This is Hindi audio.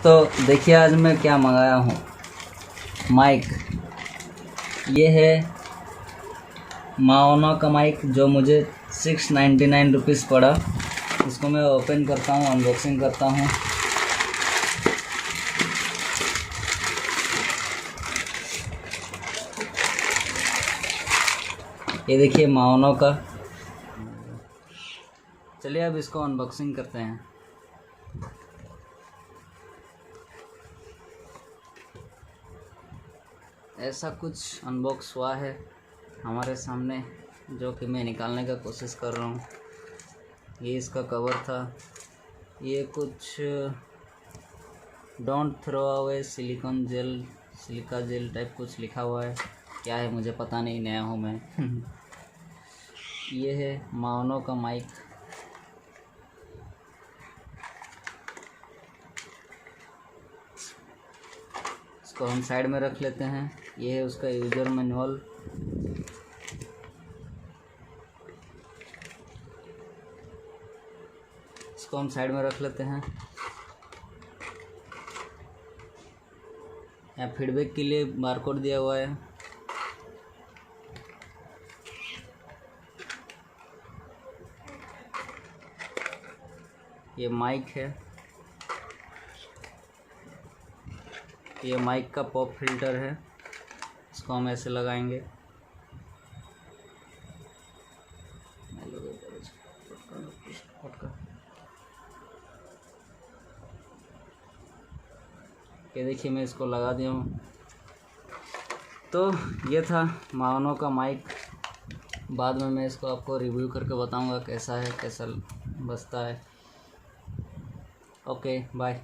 दोस्तों देखिए आज मैं क्या मंगाया हूँ, माइक। ये है माओनो का माइक जो मुझे 699 रुपीज़ पड़ा। इसको मैं ओपन करता हूँ, अनबॉक्सिंग करता हूँ। ये देखिए माओनो का। चलिए अब इसको अनबॉक्सिंग करते हैं। ऐसा कुछ अनबॉक्स हुआ है हमारे सामने, जो कि मैं निकालने का कोशिश कर रहा हूँ। ये इसका कवर था। ये कुछ don't throw away silicon gel, silica gel type कुछ लिखा हुआ है। क्या है मुझे पता नहीं, नया हूँ मैं। ये है माओनो का माइक। इसको हम साइड में रख लेते हैं। ये है उसका यूज़र मैनुअल। इसको हम साइड में रख लेते हैं। यहाँ फीडबैक के लिए बारकोड दिया हुआ है। ये माइक है। ये माइक का पॉप फिल्टर है। इसको हम ऐसे लगाएंगे। ये देखिए मैं इसको लगा दिया हूँ। तो ये था माओनो का माइक। बाद में मैं इसको आपको रिव्यू करके बताऊंगा कैसा है, कैसा बजता है। Okay bye.